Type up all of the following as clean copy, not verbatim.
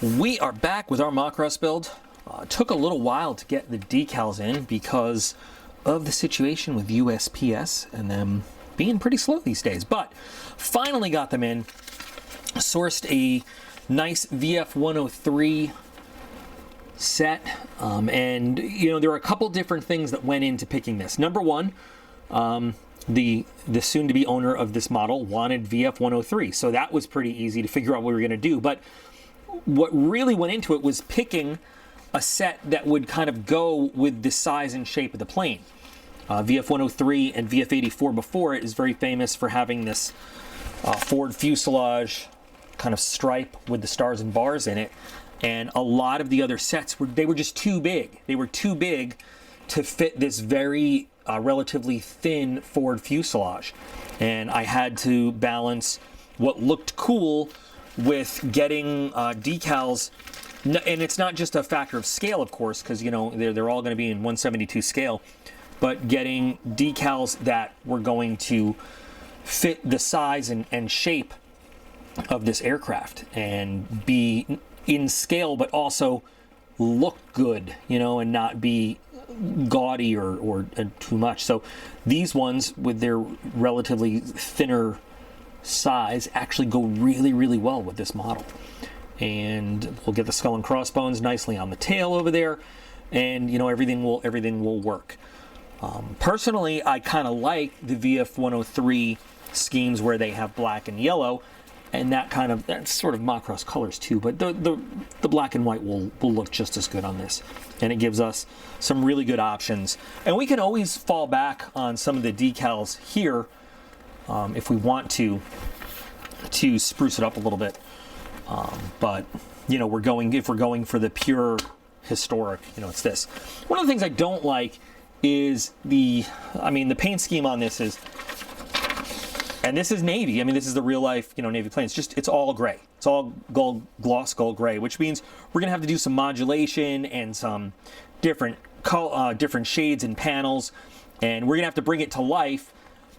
We are back with our Macross build. It took a little while to get the decals in because of the situation with USPS and them being pretty slow these days, but finally got them in. Sourced a nice VF-103 set, and you know, there are a couple different things that went into picking this. Number one, the soon-to-be owner of this model wanted VF-103, so that was pretty easy to figure out what we were going to do. But what really went into it was picking a set that would kind of go with the size and shape of the plane. VF-103 and VF-4 before it is very famous for having this forward fuselage kind of stripe with the stars and bars in it, and a lot of the other sets were just too big. They were too big to fit this very relatively thin forward fuselage, and I had to balance what looked cool with getting decals. And it's not just a factor of scale, of course, because you know they're all going to be in 1/72 scale, but getting decals that were going to fit the size and shape of this aircraft and be in scale, but also look good, you know, and not be gaudy or too much. So these ones with their relatively thinner size actually go really, really well with this model. And we'll get the skull and crossbones nicely on the tail over there, and you know, everything will work. Personally, I kind of like the VF-103 schemes where they have black and yellow, and that's sort of Macross colors too, but the black and white will look just as good on this, and it gives us some really good options. And we can always fall back on some of the decals here if we want to spruce it up a little bit. But you know, if we're going for the pure historic, you know, it's this. One of the things I don't like is the paint scheme on this is, and this is navy. I mean, this is the real life, you know, navy plane. It's all gray. It's all gloss gold gray, which means we're gonna have to do some modulation and some different shades and panels, and we're gonna have to bring it to life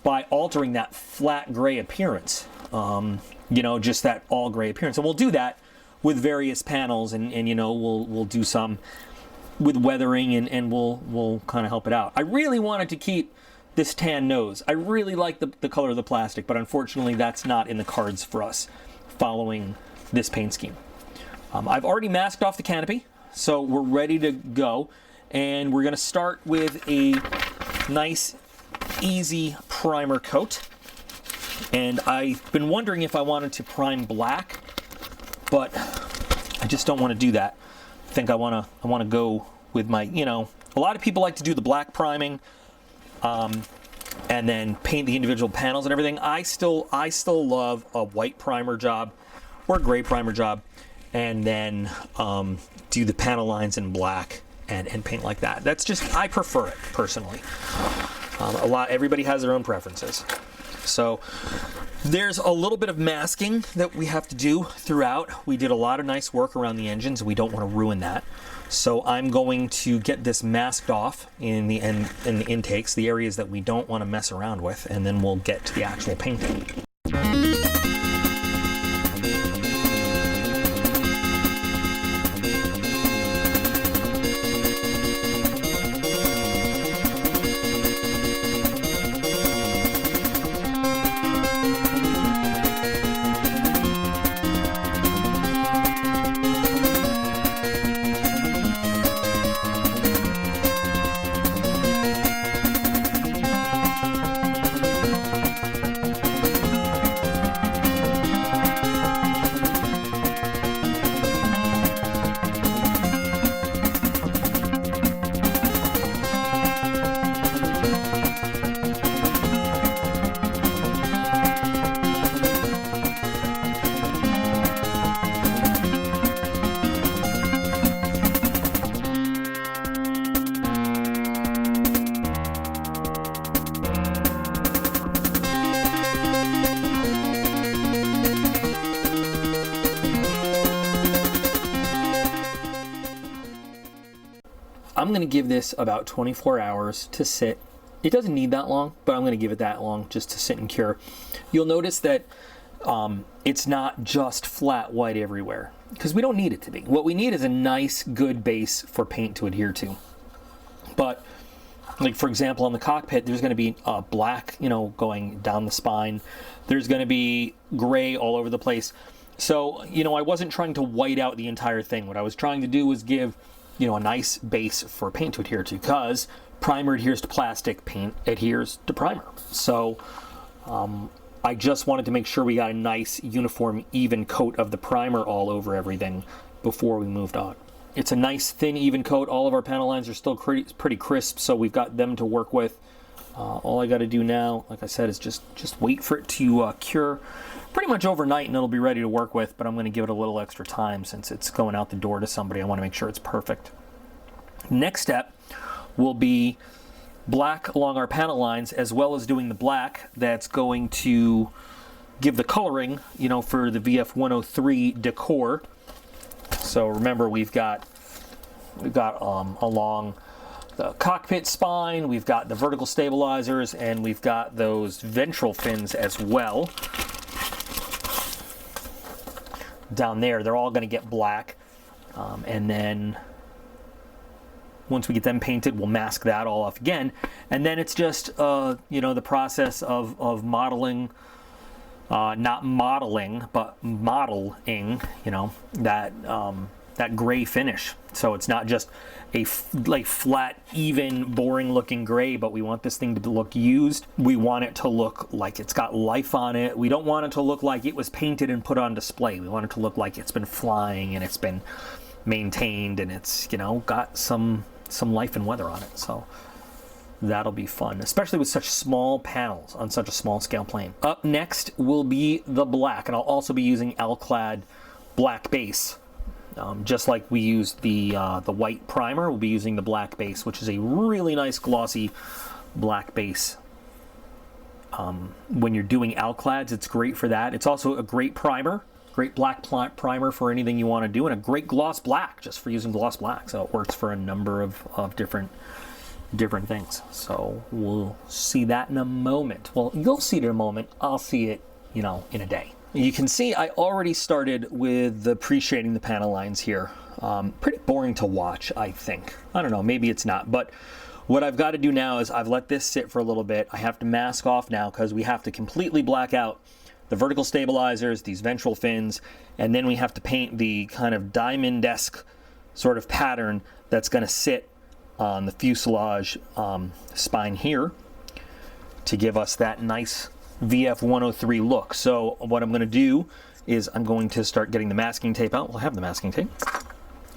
by altering that flat gray appearance. You know, just that all gray appearance, and we'll do that with various panels, and you know, we'll do some with weathering, and we'll kind of help it out. I really wanted to keep this tan nose. I really like the color of the plastic, but unfortunately that's not in the cards for us following this paint scheme. I've already masked off the canopy, so we're ready to go, and we're gonna start with a nice easy primer coat. And I've been wondering if I wanted to prime black, but I just don't want to do that. I think I want to go with my, you know, a lot of people like to do the black priming, and then paint the individual panels and everything. I still love a white primer job or a gray primer job, and then do the panel lines in black and paint like that. That's just, I prefer it personally. Everybody has their own preferences. So there's a little bit of masking that we have to do throughout. We did a lot of nice work around the engines, and we don't want to ruin that. So I'm going to get this masked off in the intakes, the areas that we don't want to mess around with, and then we'll get to the actual painting. I'm going to give this about 24 hours to sit. It doesn't need that long, but I'm going to give it that long just to sit and cure. You'll notice that it's not just flat white everywhere. because we don't need it to be. What we need is a nice, good base for paint to adhere to. But, like for example, on the cockpit, there's going to be black, you know, going down the spine. There's going to be gray all over the place. So, you know, I wasn't trying to white out the entire thing. What I was trying to do was give, you know, a nice base for paint to adhere to, because primer adheres to plastic, paint adheres to primer. So, I just wanted to make sure we got a nice, uniform, even coat of the primer all over everything before we moved on. It's a nice, thin, even coat. All of our panel lines are still pretty crisp, so we've got them to work with. All I got to do now, like I said, is just wait for it to cure pretty much overnight, and it'll be ready to work with, but I'm going to give it a little extra time since it's going out the door to somebody. I want to make sure it's perfect. Next step will be black along our panel lines, as well as doing the black that's going to give the coloring, you know, for the VF-103 decor. So remember, we've got along the cockpit spine, we've got the vertical stabilizers, and we've got those ventral fins as well. Down there, they're all going to get black, and then once we get them painted, we'll mask that all off again, and then it's just you know, the process of modeling, not modeling, but modeling, you know, that gray finish. So it's not just a like flat, even, boring looking gray, but we want this thing to look used. We want it to look like it's got life on it. We don't want it to look like it was painted and put on display. We want it to look like it's been flying and it's been maintained and it's, you know, got some life and weather on it. So that'll be fun, especially with such small panels on such a small scale plane. Up next will be the black, and I'll also be using Alclad black base. Just like we used the white primer, we'll be using the black base, which is a really nice glossy black base. When you're doing Alclads, it's great for that. It's also a great primer, great black primer for anything you want to do, and a great gloss black just for using gloss black. So it works for a number of different things. So we'll see that in a moment. Well, you'll see it in a moment. I'll see it, you know, in a day. You can see I already started with the pre-shading the panel lines here. Pretty boring to watch, I think. I don't know, maybe it's not, but what I've got to do now is I've let this sit for a little bit. I have to mask off now because we have to completely black out the vertical stabilizers, these ventral fins, and then we have to paint the kind of diamond-esque sort of pattern that's going to sit on the fuselage spine here to give us that nice VF-103 look. So what I'm going to do is I'm going to start getting the masking tape out. Well, I have the masking tape.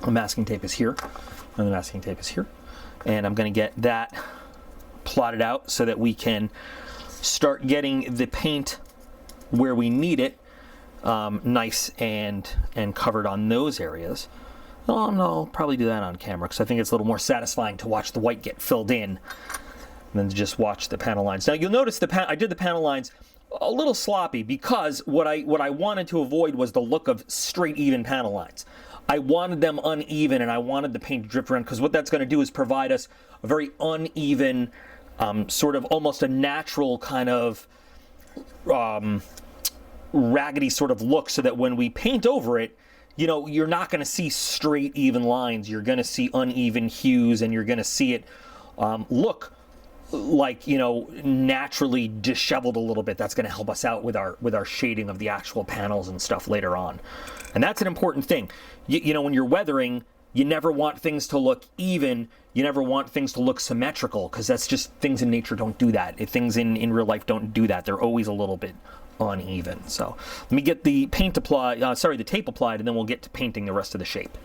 The masking tape is here, and the masking tape is here. And I'm going to get that plotted out so that we can start getting the paint where we need it, nice and covered on those areas. I'll probably do that on camera because I think it's a little more satisfying to watch the white get filled in than to just watch the panel lines. Now you'll notice I did the panel lines a little sloppy because what I wanted to avoid was the look of straight, even panel lines. I wanted them uneven, and I wanted the paint to drip around, because what that's going to do is provide us a very uneven, sort of almost a natural kind of raggedy sort of look, so that when we paint over it, you know, you're not going to see straight, even lines. You're going to see uneven hues, and you're going to see it look like, you know, naturally disheveled a little bit. That's going to help us out with our shading of the actual panels and stuff later on. And that's an important thing. You know, when you're weathering, you never want things to look even. You never want things to look symmetrical, because that's just, things in nature don't do that. Things in real life don't do that. They're always a little bit uneven. So let me get the paint applied, the tape applied, and then we'll get to painting the rest of the shape.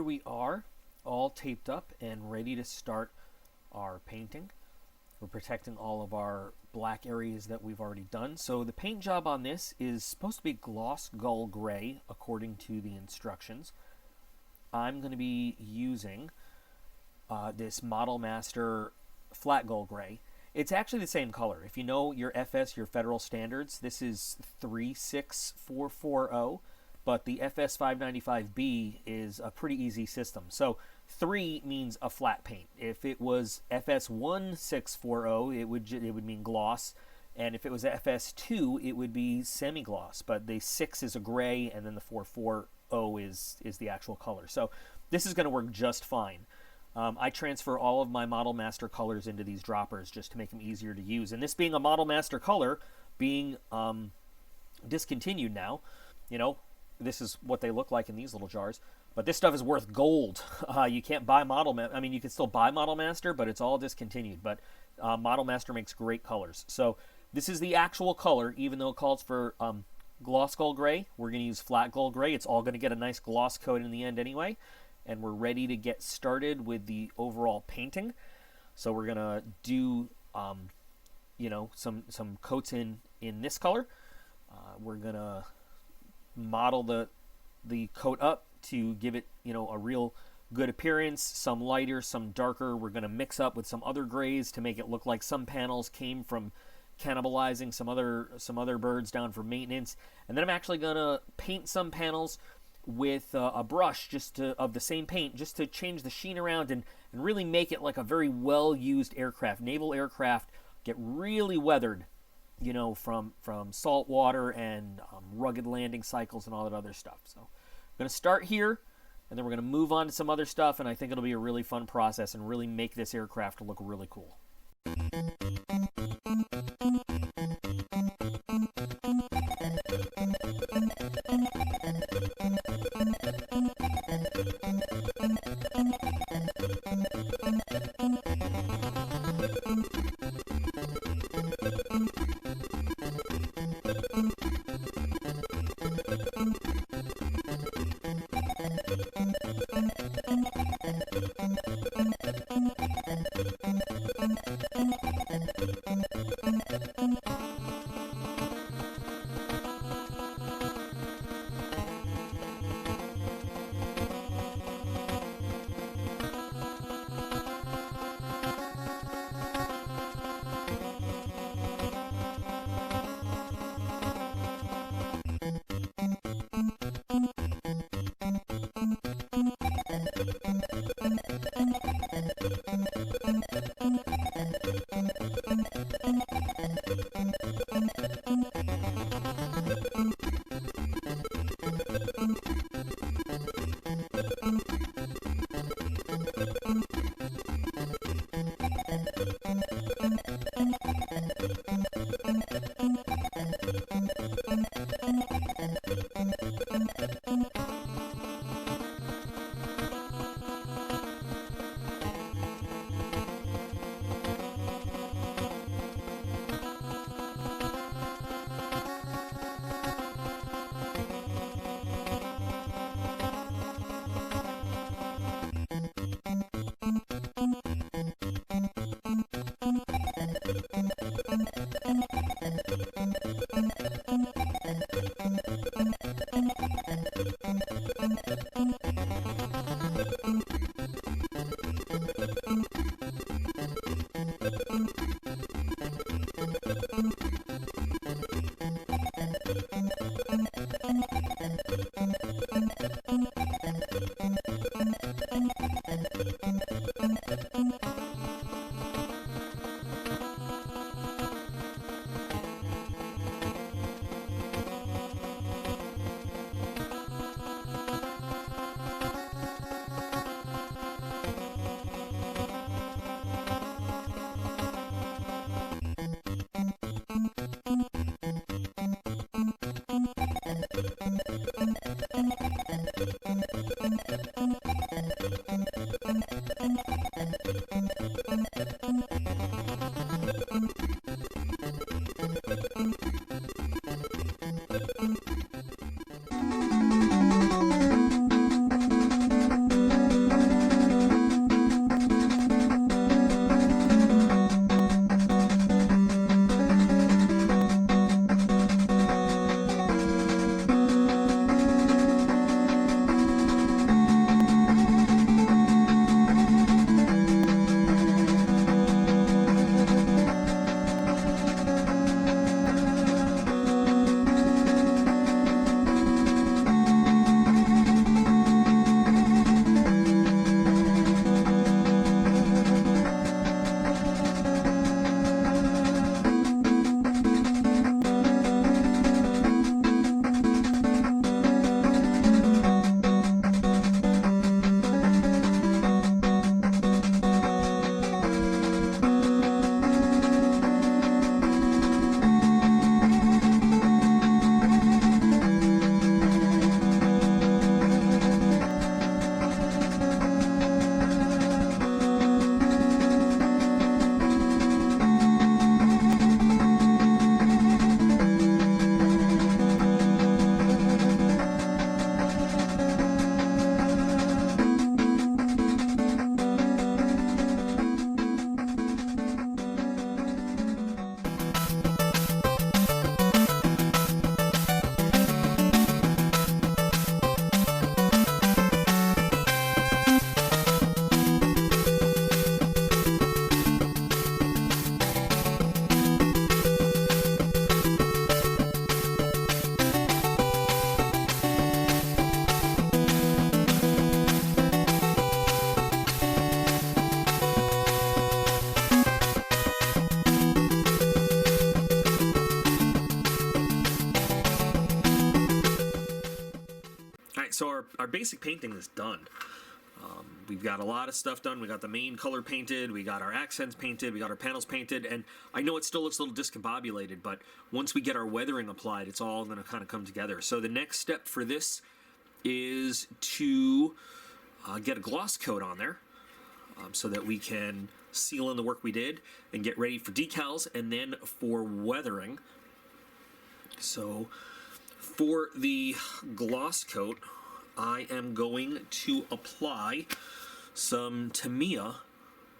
we are, all taped up and ready to start our painting. We're protecting all of our black areas that we've already done. So the paint job on this is supposed to be gloss gull gray according to the instructions. I'm going to be using this Model Master flat gull gray. It's actually the same color. If you know your FS, your federal standards, this is 36440, but the FS 595B is a pretty easy system. So 3 means a flat paint. If it was FS 1640, it would mean gloss, and if it was FS 2, it would be semi-gloss. But the 6 is a gray, and then the 440 is the actual color. So this is going to work just fine. I transfer all of my Model Master colors into these droppers just to make them easier to use. And this being a Model Master color, being discontinued now, you know, this is what they look like in these little jars. But this stuff is worth gold. You can't buy I mean, you can still buy Model Master, but it's all discontinued. But Model Master makes great colors. So this is the actual color, even though it calls for gloss gull gray. We're going to use flat gull gray. It's all going to get a nice gloss coat in the end anyway. And we're ready to get started with the overall painting. So we're going to do, you know, some coats in this color. We're going to model the coat up to give it, you know, a real good appearance. Some lighter, some darker. We're going to mix up with some other grays to make it look like some panels came from cannibalizing some other birds down for maintenance. And then I'm actually going to paint some panels with a brush of the same paint, just to change the sheen around and really make it like a very well-used aircraft. Naval aircraft get really weathered, you know, from salt water and rugged landing cycles and all that other stuff. So I'm going to start here, and then we're going to move on to some other stuff, and I think it'll be a really fun process and really make this aircraft look really cool. so our basic painting is done. We've got a lot of stuff done. We got the main color painted, we got our accents painted, we got our panels painted, and I know it still looks a little discombobulated, but once we get our weathering applied, it's all going to kind of come together. So the next step for this is to get a gloss coat on there so that we can seal in the work we did and get ready for decals and then for weathering. So for the gloss coat, I am going to apply some Tamiya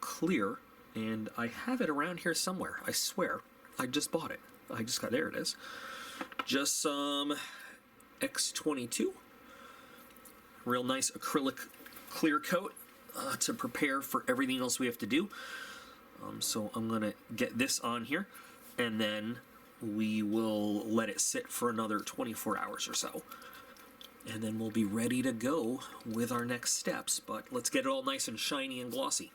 clear, and I have it around here somewhere. I swear, I just bought it. There it is. Just some X22. Real nice acrylic clear coat to prepare for everything else we have to do. So I'm gonna get this on here, and then we will let it sit for another 24 hours or so. And then we'll be ready to go with our next steps. But let's get it all nice and shiny and glossy.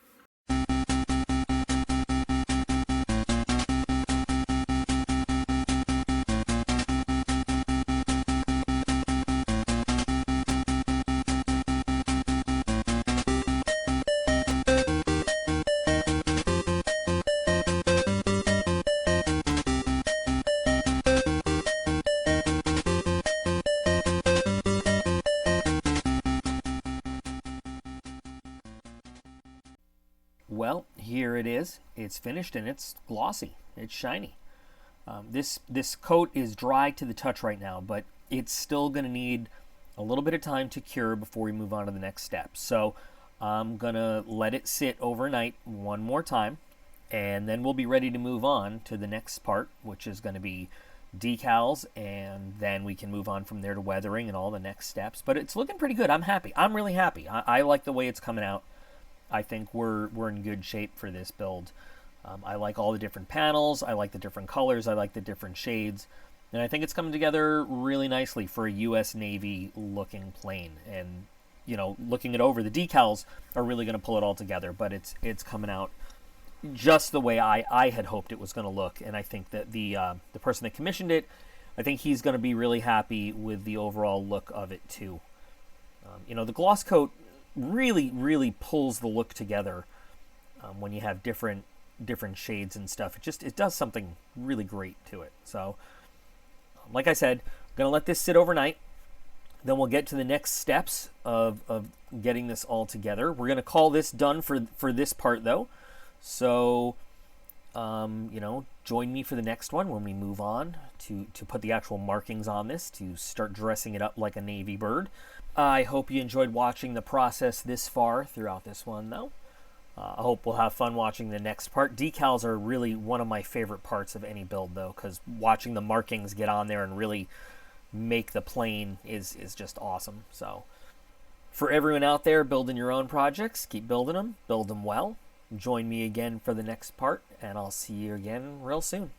Well, here it is. It's finished and it's glossy. It's shiny. This coat is dry to the touch right now, but it's still going to need a little bit of time to cure before we move on to the next step. So I'm going to let it sit overnight one more time, and then we'll be ready to move on to the next part, which is going to be decals, and then we can move on from there to weathering and all the next steps. But it's looking pretty good. I'm happy. I'm really happy. I like the way it's coming out. I think we're in good shape for this build. I like all the different panels. I like the different colors. I like the different shades. And I think it's coming together really nicely for a U.S. Navy looking plane. And, you know, looking it over, the decals are really going to pull it all together. But it's coming out just the way I had hoped it was going to look. And I think that the person that commissioned it, I think he's going to be really happy with the overall look of it too. You know, the gloss coat really pulls the look together when you have different shades and stuff. It does something really great to it. So like I said, I'm gonna let this sit overnight, then we'll get to the next steps of getting this all together. We're gonna call this done for this part though, so you know, join me for the next one when we move on to put the actual markings on this, to start dressing it up like a Navy bird. I hope you enjoyed watching the process this far throughout this one, though. I hope we'll have fun watching the next part. Decals are really one of my favorite parts of any build, though, because watching the markings get on there and really make the plane is just awesome. So, for everyone out there building your own projects, keep building them, build them well. Join me again for the next part, and I'll see you again real soon.